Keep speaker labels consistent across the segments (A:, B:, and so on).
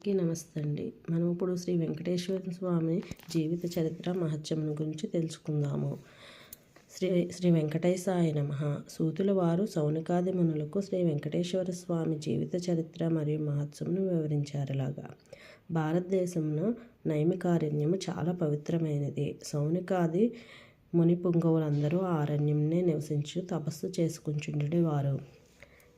A: అందరికీ నమస్తే అండి. మనం ఇప్పుడు శ్రీ వెంకటేశ్వర స్వామి జీవిత చరిత్ర మహత్యమును గురించి తెలుసుకుందాము. శ్రీ వెంకటేశాయ నమః. సూతుల వారు సౌనకాది మునులకు శ్రీ వెంకటేశ్వర స్వామి జీవిత చరిత్ర మరియు మహత్యమును వివరించారులాగా. భారతదేశంలో నైమికారణ్యము చాలా పవిత్రమైనది. సౌనకాది ముని పుంగవులందరూ ఆ అరణ్యంనే నివసించు తపస్సు చేసుకుంటుండేటి వారు.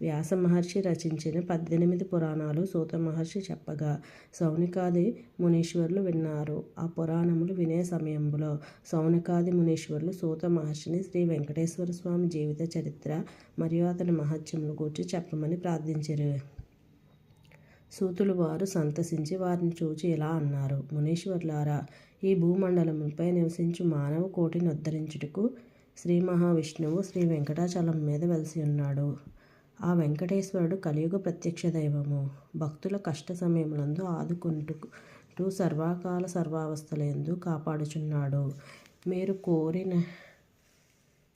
A: వ్యాస మహర్షి రచించిన 18 పురాణాలు సూత మహర్షి చెప్పగా సౌనకాది మునీశ్వరులు విన్నారు. ఆ పురాణములు వినే సమయంలో సౌనకాది మునీశ్వరులు సూత మహర్షిని శ్రీ వెంకటేశ్వర స్వామి జీవిత చరిత్ర మరియు అతని మహత్యములు గురించి చెప్పమని ప్రార్థించారు. సూతులు వారు సంతసించి వారిని చూచి ఇలా అన్నారు: మునీశ్వరులారా, ఈ భూమండలముపై నివసించు మానవ కోటిని ఉద్ధరించుటకు శ్రీ మహావిష్ణువు శ్రీ వెంకటాచలం మీద వెలిసి ఉన్నాడు. ఆ వెంకటేశ్వరుడు కలియుగ ప్రత్యక్ష దైవము. భక్తుల కష్ట సమయములందు ఆదుకుంటూ సర్వకాల సర్వావస్థలందు కాపాడుచున్నాడు. మీరు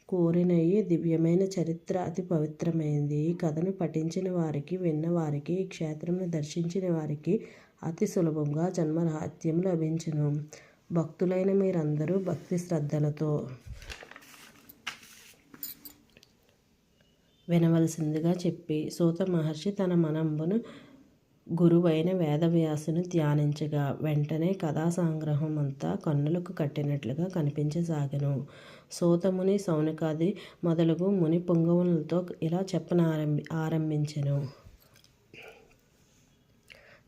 A: కోరిన ఈ దివ్యమైన చరిత్ర అతి పవిత్రమైనది. ఈ కథను పఠించిన వారికి, విన్న వారికి, ఈ క్షేత్రమును దర్శించిన వారికి అతి సులభంగా జన్మరాహిత్యం లభించును. భక్తులైన మీరందరూ భక్తి శ్రద్ధలతో వినవలసిందిగా చెప్పి సూత మహర్షి తన మనంబును గురువైన వేదవ్యాసును ధ్యానించగా వెంటనే కథా సంగ్రహం అంతా కన్నులకు కట్టినట్లుగా కనిపించసాగెను. సూతముని సౌనకాది మొదలగు ముని పుంగవులతో ఇలా ఆరంభించెను.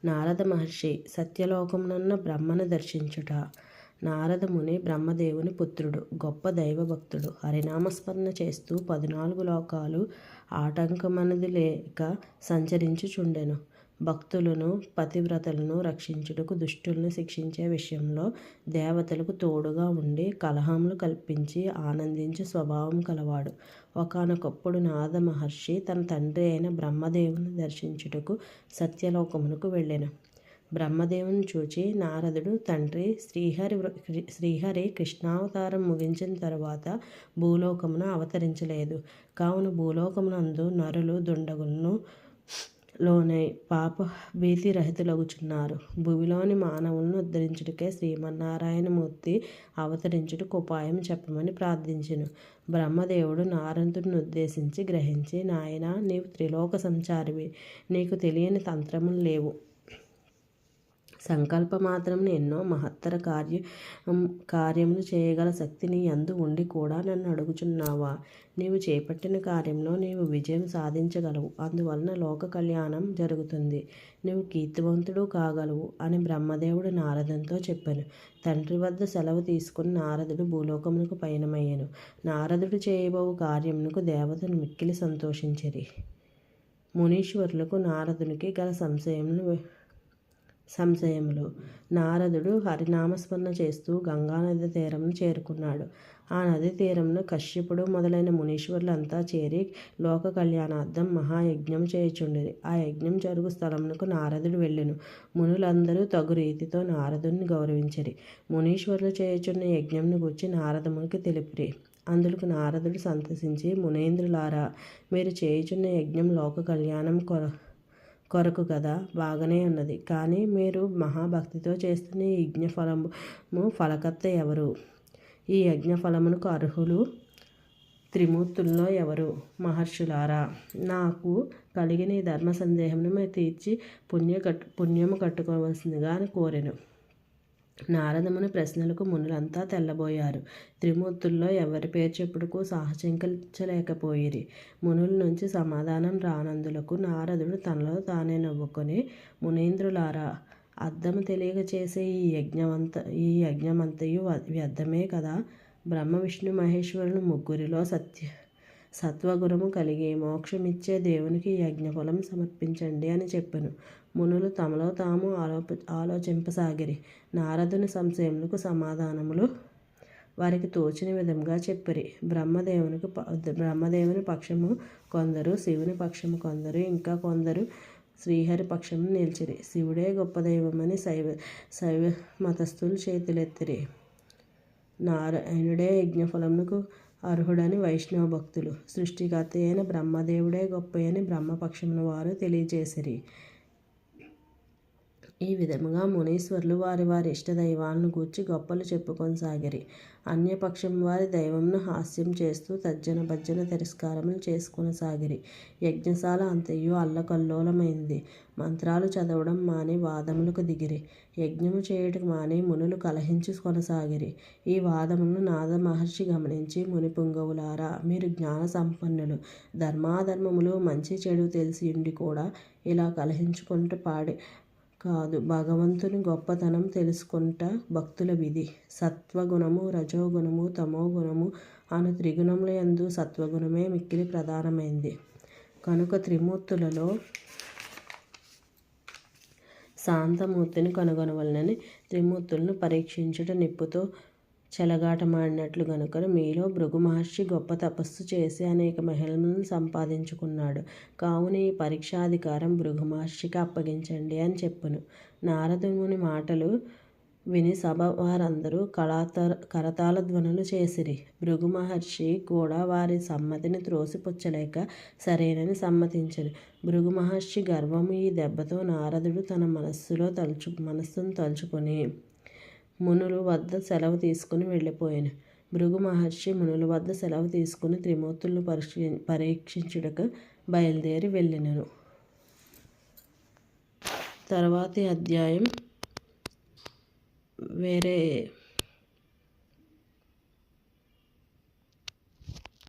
A: నారద మహర్షి సత్యలోకమునున్న బ్రహ్మను దర్శించుట. నారద ముని బ్రహ్మదేవుని పుత్రుడు, గొప్ప దైవభక్తుడు. హరినామస్మరణ చేస్తూ 14 లోకాలు ఆటంకమనది లేక సంచరించుచుండెను. భక్తులను, పతివ్రతలను రక్షించుటకు, దుష్టులను శిక్షించే విషయంలో దేవతలకు తోడుగా ఉండి కలహములు కల్పించి ఆనందించే స్వభావం కలవాడు. ఒకానొకప్పుడు నారద మహర్షి తన తండ్రి అయిన బ్రహ్మదేవుని దర్శించుటకు సత్యలోకమునకు వెళ్ళెను. బ్రహ్మదేవుని చూచి నారదుడు తండ్రి శ్రీహరి కృష్ణావతారం ముగించిన తరువాత భూలోకమున అవతరించలేదు. కావున భూలోకమునందు నరులు దుండగులను లోనై పాప భీతి రహితులగుచున్నారు. భూమిలోని మానవులను ఉద్ధరించుటకే శ్రీమన్నారాయణమూర్తి అవతరించుటకు ఉపాయం చెప్పమని ప్రార్థించెను. బ్రహ్మదేవుడు నారదుడిని ఉద్దేశించి గ్రహించి, నాయనా, నీవు త్రిలోక సంచారివి. నీకు తెలియని తంత్రములు లేవు. సంకల్పమాత్రమున ఎన్నో మహత్తర కార్యములు చేయగల శక్తి నీ యందు ఉండి కూడా నన్ను అడుగుచున్నావా? నీవు చేపట్టిన కార్యంలో నీవు విజయం సాధించగలవు. అందువలన లోక కళ్యాణం జరుగుతుంది. నీవు కీర్తివంతుడు కాగలవు అని బ్రహ్మదేవుడు నారదునితో చెప్పాను. తండ్రి వద్ద సెలవు తీసుకుని నారదుడు భూలోకమునకు పయనమయ్యెను. నారదుడు చేయబోవు కార్యమునకు దేవతలు మిక్కిలి సంతోషించిరి. మునీశ్వరులకు నారదునికి గల సంశయములు. నారదుడు హరినామస్మరణ చేస్తూ గంగానది తీరమును చేరుకున్నాడు. ఆ నది తీరమున కశ్యపుడు మొదలైన మునీశ్వరులంతా చేరి లోక కళ్యాణార్థం మహాయజ్ఞం చేయుచుండిరి. ఆ యజ్ఞం జరుగు స్థలమునకు నారదుడు వెళ్ళెను. మునులందరూ తగు రీతితో నారదుని గౌరవించిరి. మునీశ్వరులు చేయుచున్న యజ్ఞంను గూర్చి నారదమునికి తెలిపిరి. అందులకు నారదుడు సంతసించి, మునీంద్రులారా, మీరు చేయుచున్న యజ్ఞం లోక కళ్యాణం కొరకు కదా, బాగానే ఉన్నది. కానీ మీరు మహాభక్తితో చేస్తున్న ఈ యజ్ఞఫలము ఫలకర్త ఎవరు? ఈ యజ్ఞఫలమునకు అర్హులు త్రిమూర్తుల్లో ఎవరు? మహర్షులారా, నాకు కలిగిన ఈ ధర్మ సందేహమును మీరు తీర్చి పుణ్యము కట్టుకోవలసిందిగా అని కోరెను. నారదముని ప్రశ్నలకు మునులంతా తెల్లబోయారు. త్రిమూర్తుల్లో ఎవరి పేరు చెప్పుటకు సాహసించలేకపోయిరి. మునుల నుంచి సమాధానం రానందులకు నారదుడు తనలో తానే నవ్వుకొని, మునీంద్రులారా, అర్థము తెలియక చేసే ఈ యజ్ఞమంతయు వ్యర్థమే కదా. బ్రహ్మ విష్ణు మహేశ్వరులు ముగ్గురిలో సత్వగుణము కలిగి మోక్షమిచ్చే దేవునికి యజ్ఞఫలం సమర్పించండి అని చెప్పెను. మునులు తమలో తాము ఆలోచింపసాగిరి. నారదుని సంశయములకు సమాధానములు వారికి తోచిన విధంగా చెప్పిరి. బ్రహ్మదేవుని పక్షము కొందరు, శివుని పక్షము కొందరు, ఇంకా కొందరు శ్రీహరి పక్షము నిలిచిరి. శివుడే గొప్ప దైవమని శైవ మతస్థులు చేతులెత్తిరి. నారాయణుడే యజ్ఞఫలమునకు అర్హుడని వైష్ణవ భక్తులు, సృష్టికర్త అయిన బ్రహ్మదేవుడే గొప్పయని బ్రహ్మపక్షమున వారు తెలియజేసిరి. ఈ విధముగా మునీశ్వరులు వారి వారి ఇష్టదైవాలను గూర్చి గొప్పలు చెప్పుకొనసాగిరి. అన్యపక్షం వారి దైవంను హాస్యం చేస్తూ తర్జన భర్జన తిరస్కారములు చేసుకొనసాగిరి. యజ్ఞశాల అంతయు అల్లకల్లోలమైంది. మంత్రాలు చదవడం మాని వాదములకు దిగిరి. యజ్ఞము చేయుటకు మాని మునులు కలహించి కొనసాగిరి. ఈ వాదములను నాద మహర్షి గమనించి, ముని పుంగవులారా, మీరు జ్ఞాన సంపన్నులు, ధర్మాధర్మములు మంచి చెడు తెలిసియుండి కూడా ఇలా కలహించుకుంట పాడి కాదు. భగవంతుని గొప్పతనం తెలుసుకొనుట భక్తుల విధి. సత్వగుణము, రజోగుణము, తమోగుణము అను త్రిగుణముల యందు సత్వగుణమే మిక్కిలి ప్రధానమైంది. కనుక త్రిమూర్తులలో శాంతమూర్తిని కనుగొనవలెనని త్రిమూర్తులను పరీక్షించుట నిప్పుతో చెలగాటమాడినట్లు గనుక మీలో భృగు మహర్షి గొప్ప తపస్సు చేసి అనేక మహిమలను సంపాదించుకున్నాడు. కావున ఈ పరీక్షాధికారం భృగు మహర్షికి అప్పగించండి అని చెప్పును. నారదుని మాటలు విని సభ వారందరూ కరతాళ ధ్వనులు చేసిరి. భృగు మహర్షి కూడా వారి సమ్మతిని త్రోసిపుచ్చలేక సరేనని సమ్మతించెను. భృగు మహర్షి గర్వము ఈ దెబ్బతో నారదుడు తన మనస్సును తలుచుకొని మునుల వద్ద సెలవు తీసుకుని వెళ్ళిపోయాను. భృగు మహర్షి మునుల వద్ద సెలవు తీసుకుని త్రిమూర్తులను పరీక్షించుటకు బయలుదేరి వెళ్ళినను. తర్వాతి అధ్యాయం వేరే